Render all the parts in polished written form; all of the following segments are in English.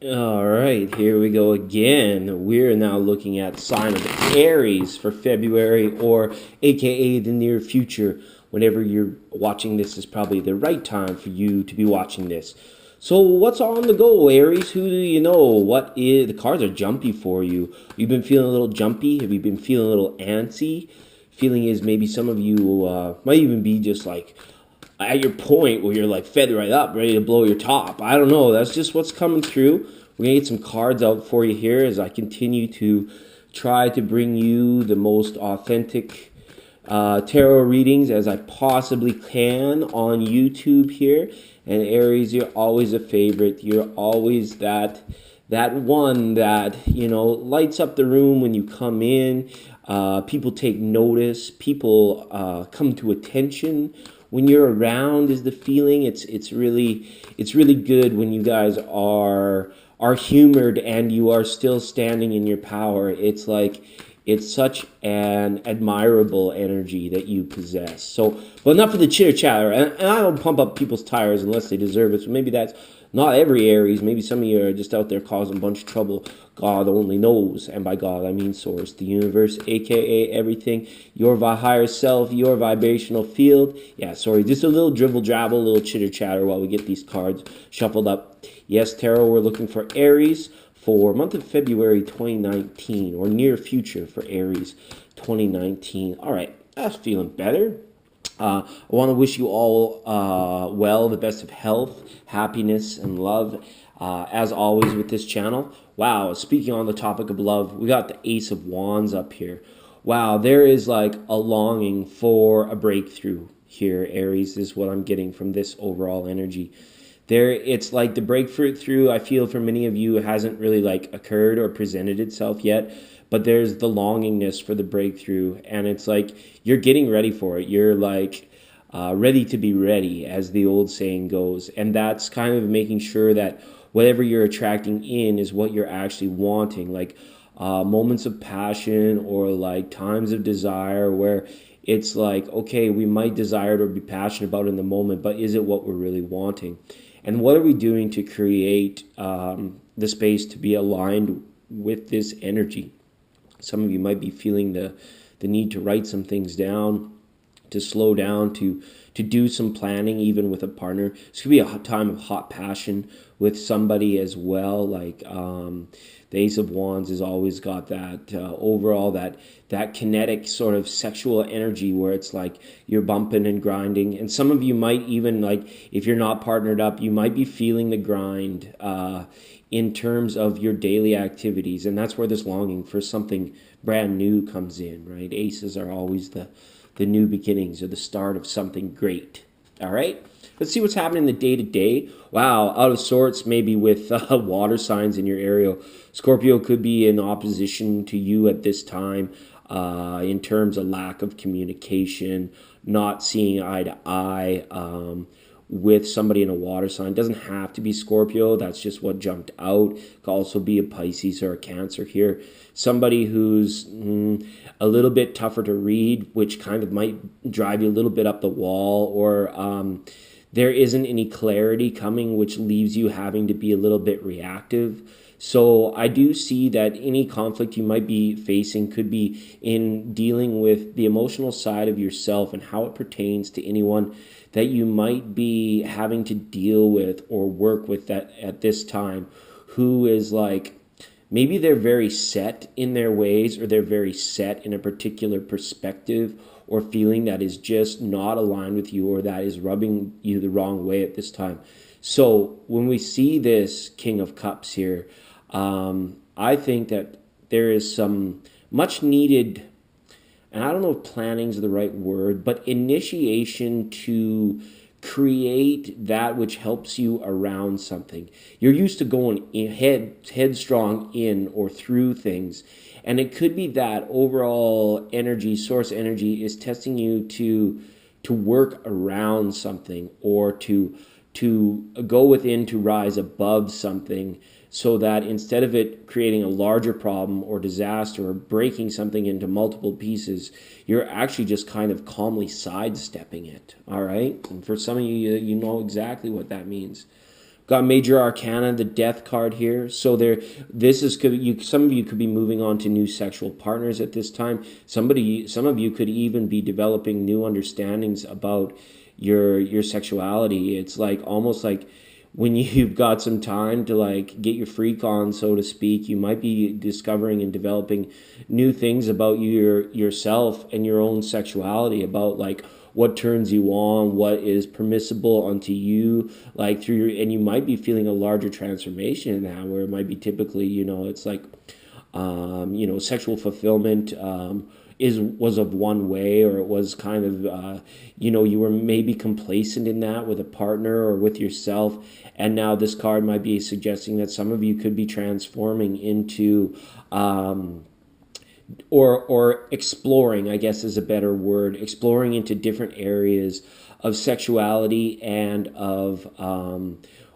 All right, here we go again. We're now looking at sign of Aries for February, or aka the near future. Whenever you're watching this is probably the right time for you to be watching this. So what's on the go, Aries? Who do you know? What is the cards are jumpy for you? You've been feeling a little jumpy? Have you been feeling a little antsy? Feeling is maybe some of you might even be just like at your point where you're like fed right up, ready to blow your top. I don't know. That's just what's coming through. We're going to get some cards out for you here as I continue to try to bring you the most authentic tarot readings as I possibly can on YouTube here. And Aries, you're always a favorite. You're always that one that, lights up the room when you come in. People take notice. People come to attention when you're around. Is the feeling. It's really good when you guys are humored and you are still standing in your power. It's such an admirable energy that you possess. So, but enough of the chitter chatter. And I don't pump up people's tires unless they deserve it. So maybe that's not every Aries. Maybe some of you are just out there causing a bunch of trouble. God only knows. And by God, I mean Source, the universe, aka everything, your higher self, your vibrational field. Yeah, sorry, just a little dribble drabble, a little chitter chatter while we get these cards shuffled up. Yes, tarot, we're looking for Aries for month of February 2019, or near future for Aries 2019. All right, that's feeling better. I want to wish you all well, the best of health, happiness, and love, as always with this channel. Wow, speaking on the topic of love, we got the Ace of Wands up here. Wow, there is like a longing for a breakthrough here, Aries, is what I'm getting from this overall energy. It's like the breakthrough I feel for many of you hasn't really like occurred or presented itself yet, but there's the longingness for the breakthrough, and it's like you're getting ready for it. You're like ready to be ready, as the old saying goes, and that's kind of making sure that whatever you're attracting in is what you're actually wanting, like moments of passion or like times of desire where it's like, okay, we might desire it or be passionate about it in the moment, but is it what we're really wanting? And what are we doing to create the space to be aligned with this energy? Some of you might be feeling the need to write some things down, to slow down, to do some planning, even with a partner. This could be a time of hot passion with somebody as well. Like the Ace of Wands has always got that overall that kinetic sort of sexual energy where it's like you're bumping and grinding. And some of you might even, like, if you're not partnered up, you might be feeling the grind in terms of your daily activities. And that's where this longing for something brand new comes in, right? Aces are always the new beginnings or the start of something great. All right, let's see what's happening in the day-to-day. Wow, out of sorts maybe with water signs in your area. Scorpio could be in opposition to you at this time in terms of lack of communication, not seeing eye to eye with somebody in a water sign. It doesn't have to be Scorpio. That's just what jumped out. It could also be a Pisces or a Cancer here. Somebody who's a little bit tougher to read, which kind of might drive you a little bit up the wall, or there isn't any clarity coming, which leaves you having to be a little bit reactive. So I do see that any conflict you might be facing could be in dealing with the emotional side of yourself and how it pertains to anyone that you might be having to deal with or work with that at this time, who is like, maybe they're very set in their ways, or they're very set in a particular perspective or feeling that is just not aligned with you, or that is rubbing you the wrong way at this time. So when we see this King of Cups here, I think that there is some much needed, and I don't know if planning is the right word, but initiation to create that which helps you around something. You're used to going headstrong in or through things, and it could be that overall energy, source energy, is testing you to work around something, or to go within, to rise above something, so that instead of it creating a larger problem or disaster or breaking something into multiple pieces, you're actually just kind of calmly sidestepping it, all right? And for some of you, you know exactly what that means. Got Major Arcana, the Death card here. So there, this is could you. Some of you could be moving on to new sexual partners at this time. Some of you could even be developing new understandings about your sexuality. It's like almost like when you've got some time to like get your freak on, so to speak, you might be discovering and developing new things about yourself and your own sexuality, about like what turns you on, what is permissible unto you, like through your, and you might be feeling a larger transformation in that, where it might be typically, it's like, sexual fulfillment, was of one way, or it was kind of, you were maybe complacent in that with a partner or with yourself. And now this card might be suggesting that some of you could be transforming into, or exploring, I guess is a better word, exploring into different areas of sexuality and of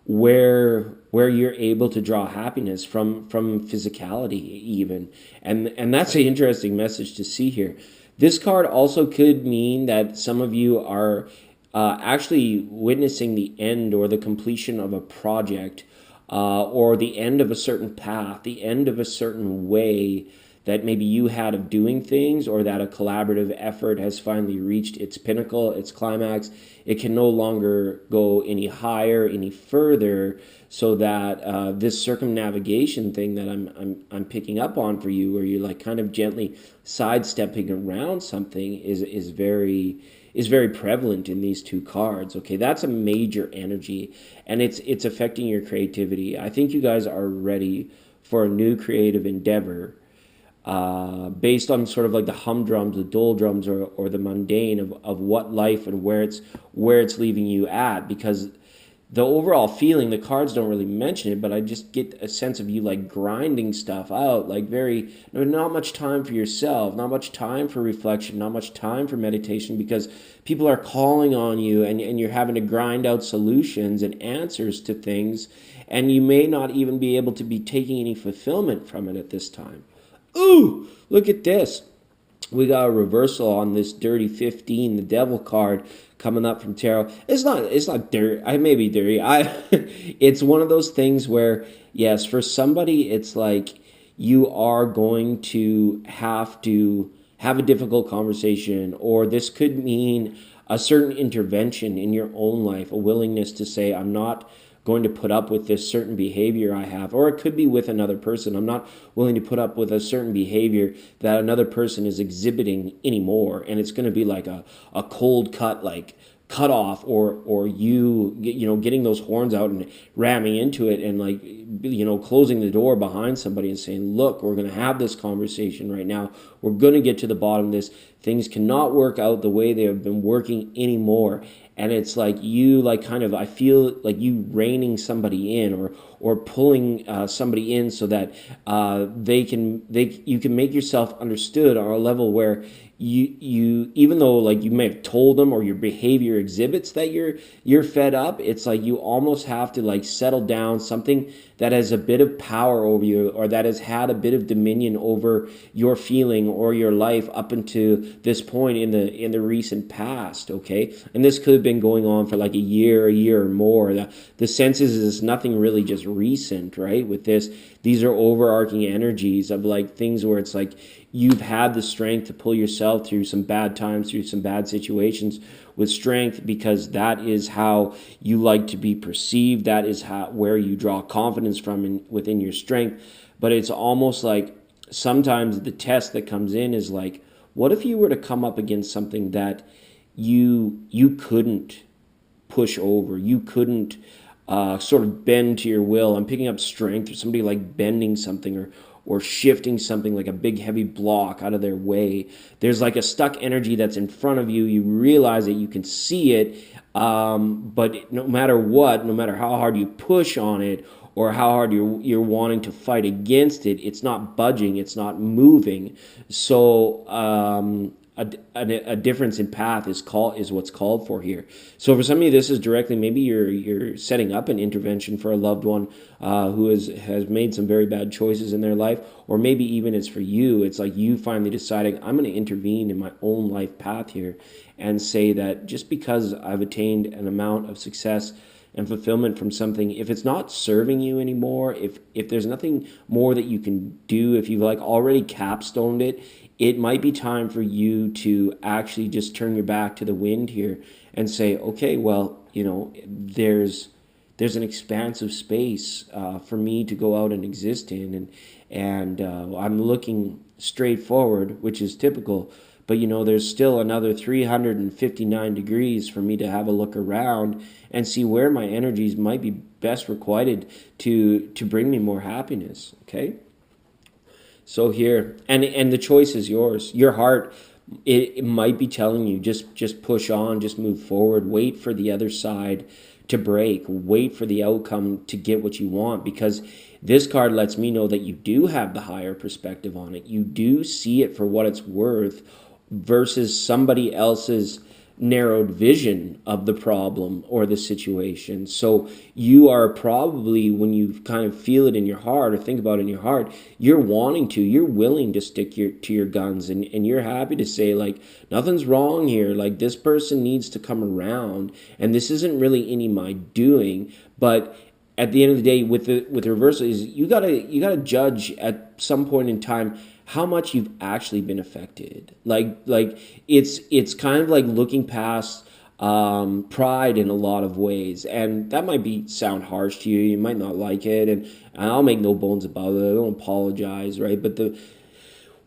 where you're able to draw happiness from physicality even. And that's an interesting message to see here. This card also could mean that some of you are actually witnessing the end or the completion of a project, or the end of a certain path, the end of a certain way that maybe you had of doing things, or that a collaborative effort has finally reached its pinnacle, its climax. It can no longer go any higher, any further, so that this circumnavigation thing that I'm picking up on for you, where you're like kind of gently sidestepping around something, is very prevalent in these two cards. Okay, that's a major energy, and it's affecting your creativity. I think you guys are ready for a new creative endeavor, based on sort of like the humdrums, the doldrums, or the mundane of what life and where it's leaving you at. Because the overall feeling, the cards don't really mention it, but I just get a sense of you like grinding stuff out, like not much time for yourself, not much time for reflection, not much time for meditation, because people are calling on you, and you're having to grind out solutions and answers to things, and you may not even be able to be taking any fulfillment from it at this time. Ooh, look at this. We got a reversal on this dirty 15, the devil card coming up from tarot. It's not dirty. I may be dirty. It's one of those things where, yes, for somebody, it's like you are going to have a difficult conversation, or this could mean a certain intervention in your own life, a willingness to say, I'm not going to put up with this certain behavior I have. Or it could be with another person. I'm not willing to put up with a certain behavior that another person is exhibiting anymore. And it's going to be like a cold cut, like cut off, or you getting those horns out and ramming into it, and like closing the door behind somebody and saying, look, we're going to have this conversation right now. We're going to get to the bottom of this. Things cannot work out the way they have been working anymore. And it's like you, like kind of, I feel like you reining somebody in, or pulling somebody in, so that you can make yourself understood on a level where you even though like you may have told them, or your behavior exhibits that you're fed up, it's like you almost have to like settle down something that has a bit of power over you, or that has had a bit of dominion over your feeling or your life up until this point in the recent past. Okay, and this could have been going on for like a year or more. The senses is nothing really just recent, right? With this, these are overarching energies of like things where it's like you've had the strength to pull yourself through some bad times, through some bad situations with strength, because that is how you like to be perceived. That is where you draw confidence from within your strength. But it's almost like sometimes the test that comes in is like, what if you were to come up against something that you couldn't push over, you couldn't sort of bend to your will? I'm picking up strength, or somebody like bending something, or shifting something like a big heavy block out of their way. There's like a stuck energy that's in front of you. You realize that you can see it, but no matter what, no matter how hard you push on it, or how hard you're wanting to fight against it, it's not budging, it's not moving. So a difference in path is what's called for here. So for some of you, this is directly, maybe you're setting up an intervention for a loved one who has made some very bad choices in their life, or maybe even it's for you. It's like you finally deciding, I'm going to intervene in my own life path here, and say that just because I've attained an amount of success and fulfillment from something, if it's not serving you anymore, if there's nothing more that you can do, if you've like already capstoned it, it might be time for you to actually just turn your back to the wind here and say, okay, well, there's an expansive space for me to go out and exist in, and I'm looking straight forward, which is typical. But there's still another 359 degrees for me to have a look around and see where my energies might be best requited to bring me more happiness. Okay. So here, and the choice is yours. Your heart, it might be telling you just push on, just move forward, wait for the other side to break, wait for the outcome to get what you want, because this card lets me know that you do have the higher perspective on it. You do see it for what it's worth versus somebody else's narrowed vision of the problem or the situation. So you are probably, when you kind of feel it in your heart or think about it in your heart, you're willing to stick to your guns, and you're happy to say, like, nothing's wrong here. Like, this person needs to come around, and this isn't really any of my doing. But at the end of the day, with the reversal, is you gotta judge at some point in time how much you've actually been affected. Like it's kind of like looking past pride in a lot of ways, and that might sound harsh to you. You might not like it, and I'll make no bones about it. I don't apologize, right? But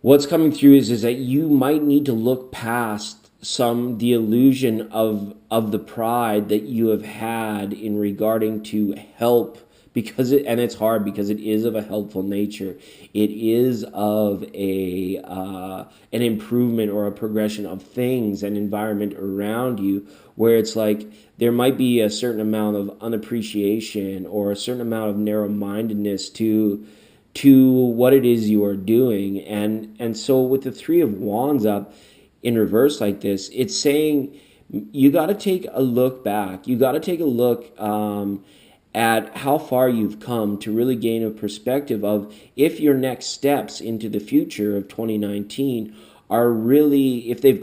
what's coming through is that you might need to look past the illusion of the pride that you have had in regarding to help, and it's hard because it is of a helpful nature. It is of an improvement or a progression of things and environment around you, where it's like there might be a certain amount of unappreciation or a certain amount of narrow-mindedness to what it is you are doing. And so with the Three of Wands up in reverse like this, it's saying you got to take a look back. You got to take a look at how far you've come to really gain a perspective of if your next steps into the future of 2019 are really, if they've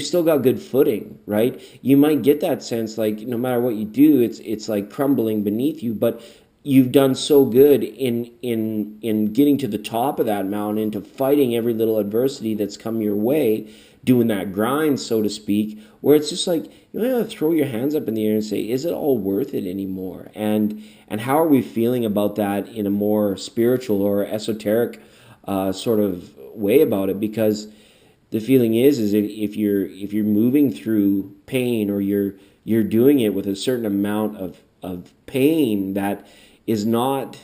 still got good footing, right? You might get that sense, like, no matter what you do, it's like crumbling beneath you, but you've done so good in getting to the top of that mountain, into fighting every little adversity that's come your way, doing that grind, so to speak, where it's just like you have to throw your hands up in the air and say, is it all worth it anymore? And how are we feeling about that in a more spiritual or esoteric sort of way about it? Because the feeling is that if you're moving through pain, or you're doing it with a certain amount of pain that is not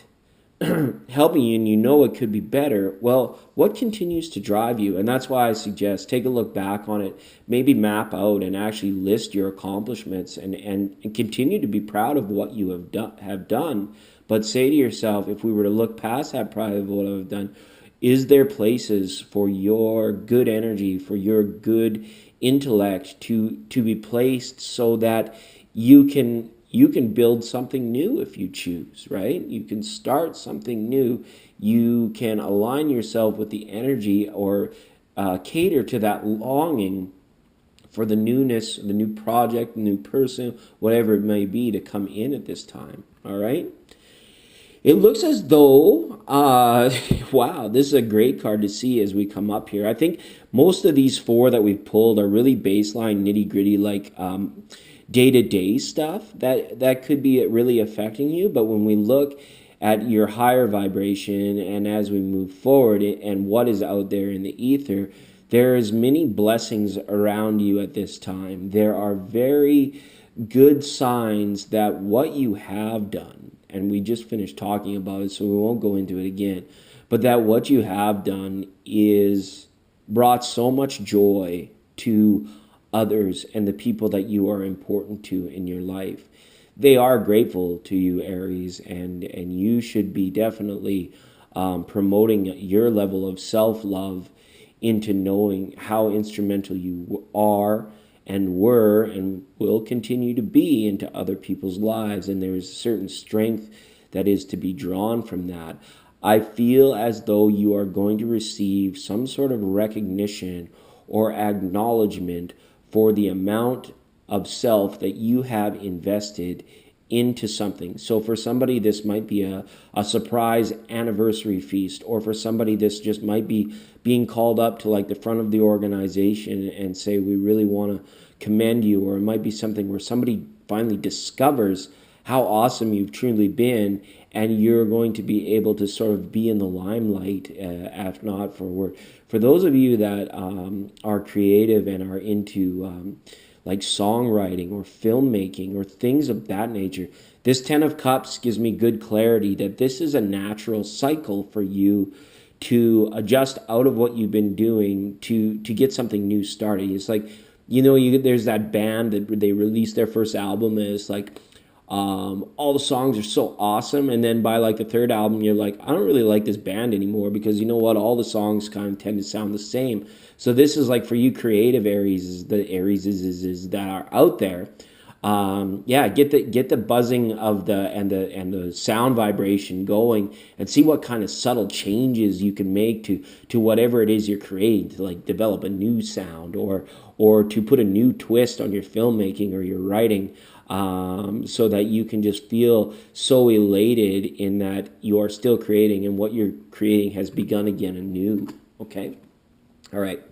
helping you, and it could be better, well, what continues to drive you? And that's why I suggest take a look back on it, maybe map out and actually list your accomplishments, and continue to be proud of what you have done. But say to yourself, if we were to look past that pride of what I've done, is there places for your good energy, for your good intellect to be placed, so that you can build something new if you choose, right? You can start something new. You can align yourself with the energy, or cater to that longing for the newness, the new project, the new person, whatever it may be, to come in at this time, all right? It looks as though, wow, this is a great card to see as we come up here. I think most of these four that we've pulled are really baseline, nitty-gritty, like day-to-day stuff that could be really affecting you. But when we look at your higher vibration, and as we move forward and what is out there in the ether, there is many blessings around you at this time. There are very good signs that what you have done, and we just finished talking about it, so we won't go into it again, but that what you have done is brought so much joy to others and the people that you are important to in your life. They are grateful to you, Aries, and you should be definitely promoting your level of self-love into knowing how instrumental you are and were and will continue to be into other people's lives. And there is a certain strength that is to be drawn from that. I feel as though you are going to receive some sort of recognition or acknowledgement for the amount of self that you have invested into something. So for somebody, this might be a surprise anniversary feast, or for somebody, this just might be being called up to like the front of the organization and say, we really want to commend you. Or it might be something where somebody finally discovers how awesome you've truly been, and you're going to be able to sort of be in the limelight, if not for those of you that are creative and are into like songwriting or filmmaking or things of that nature. This 10 of Cups gives me good clarity that this is a natural cycle for you to adjust out of what you've been doing to get something new started. It's like, there's that band that they released their first album, and it's like, all the songs are so awesome, and then by like the third album you're like, I don't really like this band anymore, because you know what, all the songs kind of tend to sound the same. So this is like for you creative Aries, the Aries that are out there. Get the buzzing of the sound vibration going, and see what kind of subtle changes you can make to whatever it is you're creating, to like develop a new sound, or to put a new twist on your filmmaking or your writing. So that you can just feel so elated in that you are still creating, and what you're creating has begun again anew. Okay? All right.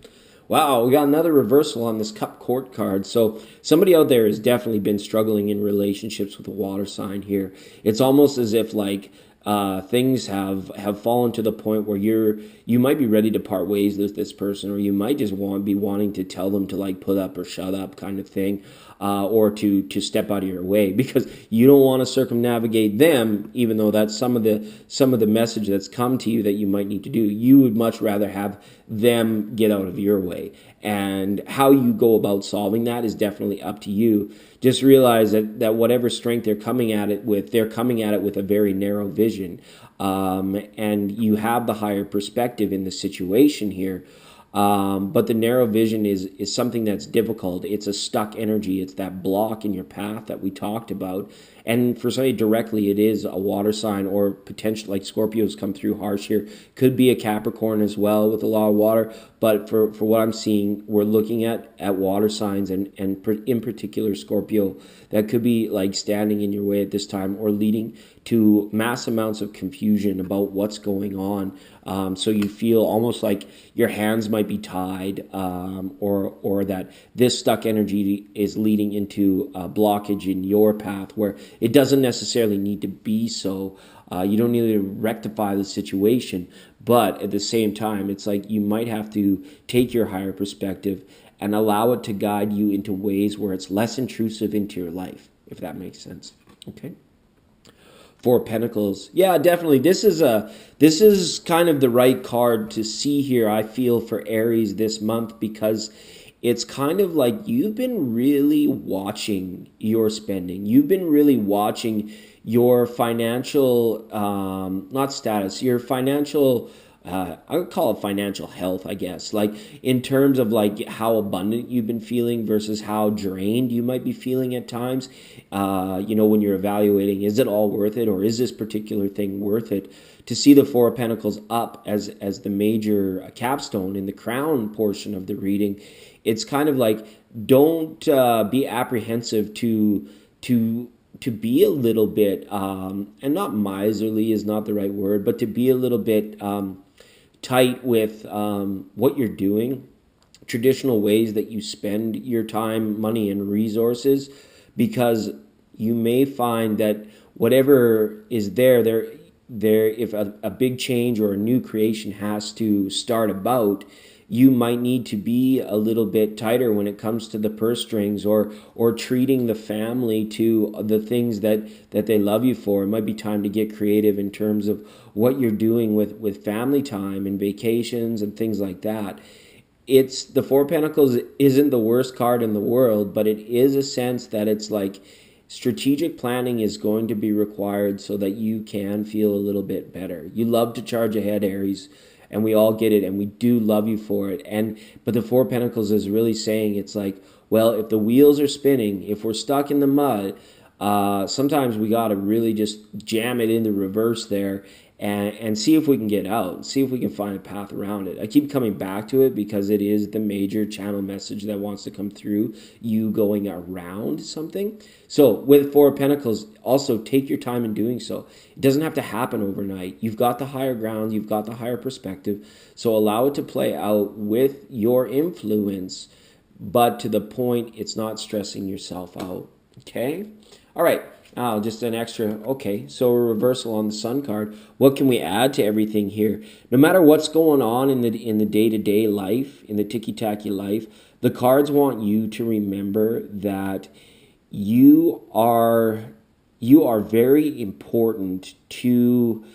Wow, we got another reversal on this Cup Court card. So somebody out there has definitely been struggling in relationships with a water sign here. It's almost as if like things have fallen to the point where you might be ready to part ways with this person, or you might just be wanting to tell them to like put up or shut up kind of thing, or to step out of your way, because you don't want to circumnavigate them, even though that's some of the message that's come to you that you might need to do. You would much rather have them get out of your way. And how you go about solving that is definitely up to you. Just realize that whatever strength they're coming at it with a very narrow vision. And you have the higher perspective in the situation here. But the narrow vision is something that's difficult. It's a stuck energy. It's that block in your path that we talked about. And for somebody directly, it is a water sign, or potentially, like Scorpios come through harsh here. Could be a Capricorn as well with a lot of water. But for what I'm seeing, we're looking at water signs, and in particular Scorpio, that could be like standing in your way at this time, or leading to mass amounts of confusion about what's going on. So you feel almost like your hands might be tied, or that this stuck energy is leading into a blockage in your path where it doesn't necessarily need to be so. You don't need to rectify the situation, but at the same time, it's like you might have to take your higher perspective and allow it to guide you into ways where it's less intrusive into your life, if that makes sense. Okay. Four of Pentacles. Yeah, definitely. This is kind of the right card to see here, I feel, for Aries this month, because it's kind of like you've been really watching your spending. You've been really watching your financial, not status, your financial, I would call it financial health, I guess. Like in terms of like how abundant you've been feeling versus how drained you might be feeling at times. When you're evaluating, is it all worth it, or is this particular thing worth it? To see the Four of Pentacles up as the major capstone in the crown portion of the reading, it's kind of like, don't be apprehensive to be a little bit, and not miserly is not the right word, but to be a little bit tight with what you're doing, traditional ways that you spend your time, money, and resources, because you may find that whatever is there, if a big change or a new creation has to start about, you might need to be a little bit tighter when it comes to the purse strings, or treating the family to the things that they love you for. It might be time to get creative in terms of what you're doing with family time and vacations and things like that. It's the Four of Pentacles isn't the worst card in the world, but it is a sense that it's like strategic planning is going to be required so that you can feel a little bit better. You love to charge ahead, Aries, and we all get it, and we do love you for it. But the Four of Pentacles is really saying, it's like, well, if the wheels are spinning, if we're stuck in the mud, sometimes we got to really just jam it into reverse there and see if we can get out, see if we can find a path around it. I keep coming back to it because it is the major channel message that wants to come through, you going around something. So with Four of Pentacles, also take your time in doing so. It doesn't have to happen overnight. You've got the higher ground, you've got the higher perspective, so allow it to play out with your influence, but to the point it's not stressing yourself out. Okay? All right. Just an extra. Okay, so a reversal on the Sun card. What can we add to everything here? No matter what's going on in the day-to-day life, in the ticky-tacky life, the cards want you to remember that you are very important to.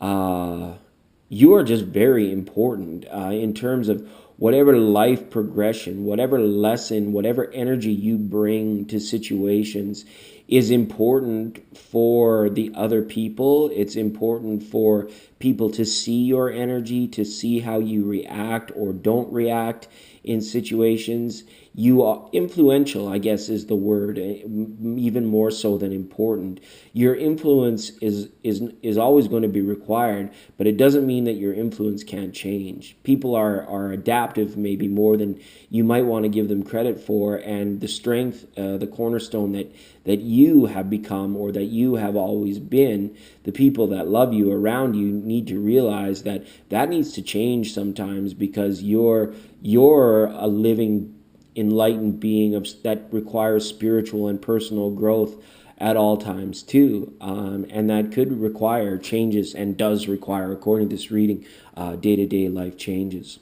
You are just very important in terms of whatever life progression, whatever lesson, whatever energy you bring to situations is important for the other people. It's important for people to see your energy, to see how you react or don't react in situations. You are influential, I guess is the word, even more so than important. Your influence is always going to be required, but it doesn't mean that your influence can't change. People are adaptive maybe more than you might want to give them credit for, and the strength, the cornerstone that you have become or that you have always been, the people that love you around you need to realize that that needs to change sometimes, because you're a living enlightened being that requires spiritual and personal growth at all times too, and that could require changes, and does require, according to this reading, day-to-day life changes.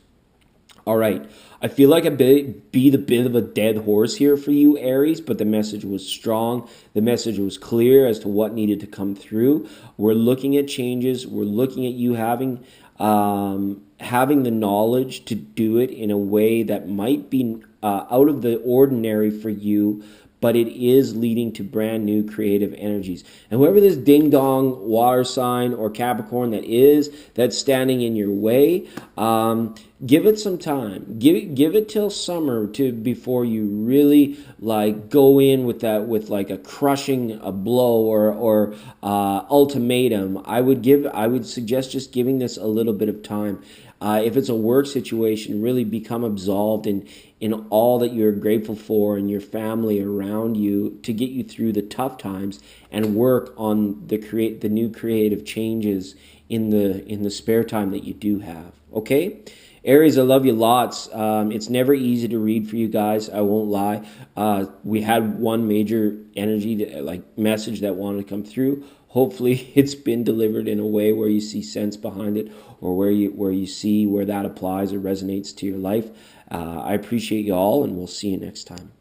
All right, I feel like I beat a bit of a dead horse here for you, Aries, but the message was strong. The message was clear as to what needed to come through. We're looking at changes. We're looking at you having the knowledge to do it in a way that might be out of the ordinary for you, but it is leading to brand new creative energies. And whoever this ding-dong water sign or Capricorn that's standing in your way, give it some time. Give it till summer before you really go in with like a crushing a blow or ultimatum. I would suggest just giving this a little bit of time. If it's a work situation, really become absolved in all that you're grateful for and your family around you to get you through the tough times, and work on the new creative changes in the spare time that you do have. Okay? Aries, I love you lots. It's never easy to read for you guys, I won't lie. We had one major energy message that wanted to come through. Hopefully it's been delivered in a way where you see sense behind it, or where you see where that applies or resonates to your life. I appreciate you all, and we'll see you next time.